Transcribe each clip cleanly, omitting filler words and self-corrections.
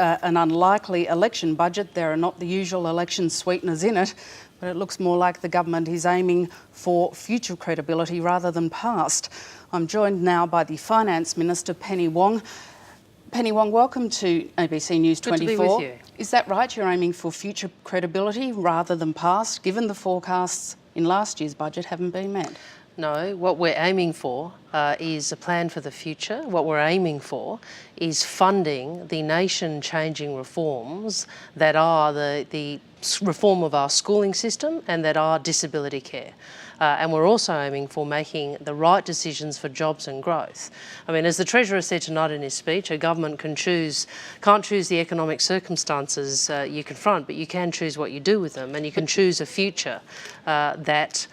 an unlikely election budget. There are not the usual election sweeteners in it, but it looks more like the government is aiming for future credibility rather than past. I'm joined now by the Finance Minister, Penny Wong. Penny Wong, welcome to ABC News 24. Good to be with you. Is that right? You're aiming for future credibility rather than past, given the forecasts in last year's budget haven't been met? No, what we're aiming for is a plan for the future. What we're aiming for is funding the nation-changing reforms that are the reform of our schooling system and that are disability care. And we're also aiming for making the right decisions for jobs and growth. I mean, as the Treasurer said tonight in his speech, a government can't choose the economic circumstances you confront, but you can choose what you do with them, and you can choose a future that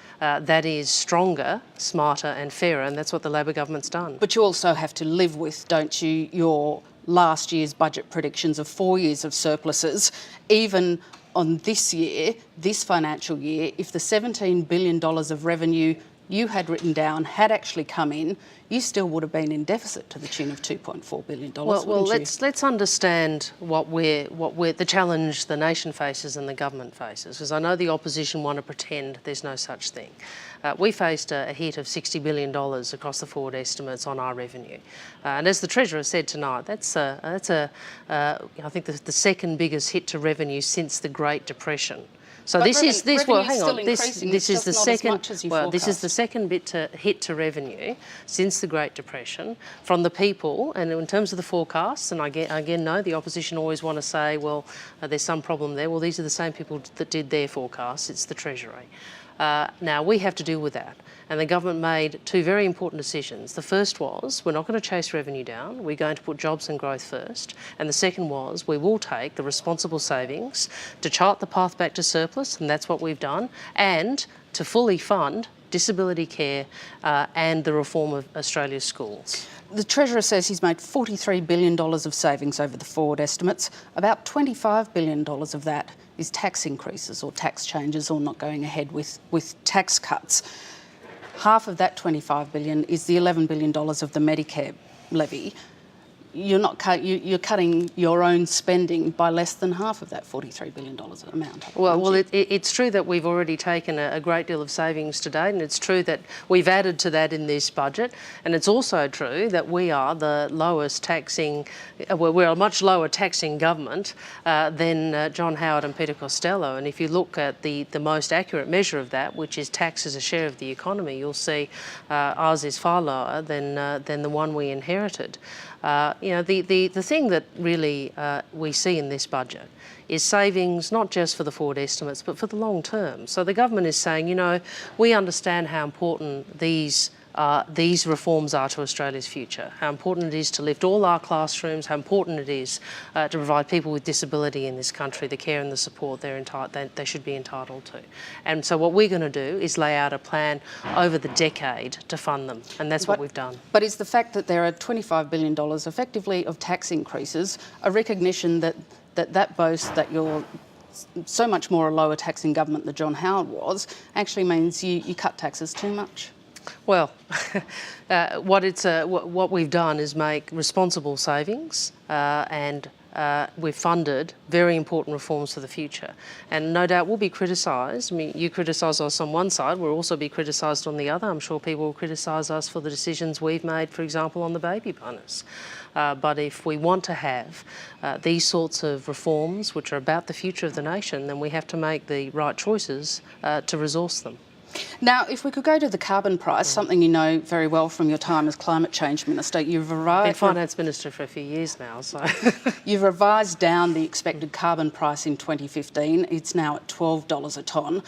is stronger, smarter and fairer, and that's what the Labor government's done. But you also have to live with, don't you, your last year's budget predictions of 4 years of surpluses. Even on this year, this financial year, if the $17 billion of revenue you had written down had actually come in, you still would have been in deficit to the tune of $2.4 billion. Well, let's understand what the challenge the nation faces and the government faces, because I know the opposition want to pretend there's no such thing. We faced a hit of $60 billion across the forward estimates on our revenue, and as the Treasurer said tonight, that's I think the second biggest hit to revenue since the Great Depression. So this is the second hit to revenue since the Great Depression from the people. And in terms of the forecasts, and again, no, the opposition always want to say, well, there's some problem there. Well, these are the same people that did their forecasts. It's the Treasury. Now we have to deal with that. And the government made two very important decisions. The first was, we're not going to chase revenue down, we're going to put jobs and growth first. And the second was, we will take the responsible savings to chart the path back to surplus, and that's what we've done, and to fully fund disability care and the reform of Australia's schools. The Treasurer says he's made $43 billion of savings over the forward estimates. About $25 billion of that is tax increases or tax changes or not going ahead with tax cuts. Half of that $25 billion is the $11 billion of the Medicare levy. You're cutting your own spending by less than half of that $43 billion amount. Well, it's true that we've already taken a great deal of savings to date, and it's true that we've added to that in this budget, and it's also true that we are the lowest taxing, we're a much lower taxing government than John Howard and Peter Costello. And if you look at the most accurate measure of that, which is tax as a share of the economy, you'll see ours is far lower than the one we inherited. The thing that really we see in this budget is savings not just for the forward estimates but for the long term. So the government is saying, we understand how important these reforms are to Australia's future, how important it is to lift all our classrooms, how important it is to provide people with disability in this country the care and the support they should be entitled to. And so what we're going to do is lay out a plan over the decade to fund them, and that's what we've done. But is the fact that there are $25 billion effectively of tax increases a recognition that boast that you're so much more a lower taxing government than John Howard was actually means you cut taxes too much? Well, what we've done is make responsible savings and we've funded very important reforms for the future. And no doubt we'll be criticised. I mean, you criticise us on one side, we'll also be criticised on the other. I'm sure people will criticise us for the decisions we've made, for example, on the baby bonus. But if we want to have these sorts of reforms, which are about the future of the nation, then we have to make the right choices to resource them. Now, if we could go to the carbon price, something you know very well from your time as Climate Change Minister, you've been Finance Minister for a few years now, so... You've revised down the expected carbon price in 2015. It's now at $12 a tonne.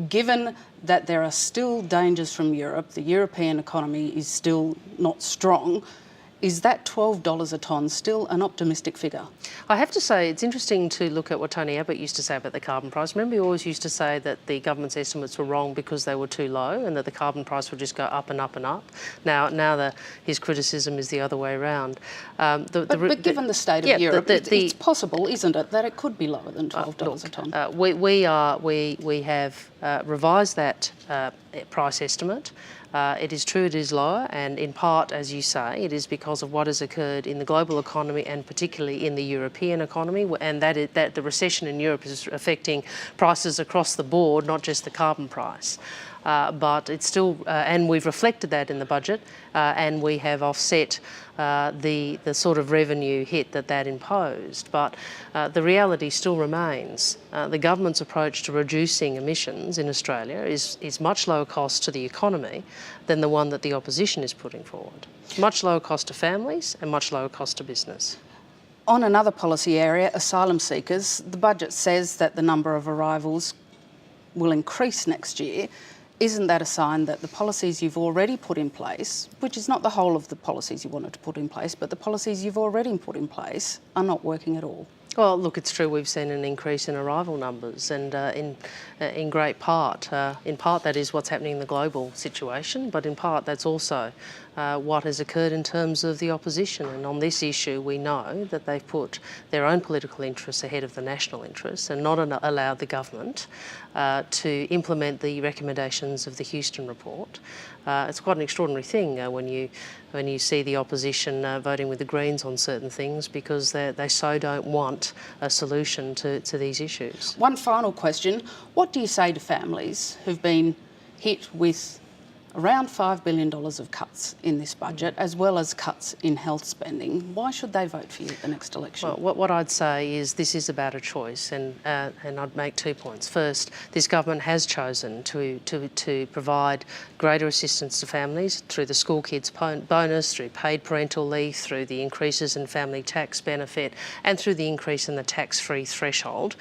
Given that there are still dangers from Europe, the European economy is still not strong, is that $12 a tonne still an optimistic figure? I have to say it's interesting to look at what Tony Abbott used to say about the carbon price. Remember, he always used to say that the government's estimates were wrong because they were too low and that the carbon price would just go up and up and up. Now his criticism is the other way around. But given the state of Europe, it's possible, isn't it, that it could be lower than $12 a tonne? We have revised that price estimate. It is true it is lower, and in part, as you say, it is because of what has occurred in the global economy and particularly in the European economy, and that the recession in Europe is affecting prices across the board, not just the carbon price. But it's still, and we've reflected that in the budget, and we have offset the sort of revenue hit that imposed. But the reality still remains. The government's approach to reducing emissions in Australia is much lower cost to the economy than the one that the opposition is putting forward. Much lower cost to families and much lower cost to business. On another policy area, asylum seekers, the budget says that the number of arrivals will increase next year. Isn't that a sign that the policies you've already put in place, which is not the whole of the policies you wanted to put in place, but the policies you've already put in place are not working at all? Well, look, it's true we've seen an increase in arrival numbers, and in great part, that is what's happening in the global situation, but in part that's also what has occurred in terms of the opposition. And on this issue, we know that they've put their own political interests ahead of the national interests and not allowed the government to implement the recommendations of the Houston report. It's quite an extraordinary thing when you see the opposition voting with the Greens on certain things, because they so don't want a solution to these issues. One final question. What do you say to families who've been hit with around $5 billion of cuts in this budget, as well as cuts in health spending? Why should they vote for you at the next election? Well, what I'd say is this is about a choice, and I'd make 2 points. First, this government has chosen to provide greater assistance to families through the school kids bonus, through paid parental leave, through the increases in family tax benefit, and through the increase in the tax-free threshold,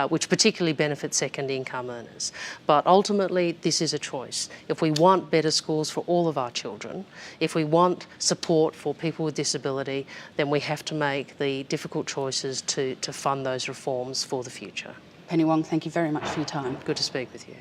which particularly benefits second income earners. But ultimately, this is a choice. If we want better schools for all of our children, if we want support for people with disability, then we have to make the difficult choices to fund those reforms for the future. Penny Wong, thank you very much for your time. Good to speak with you.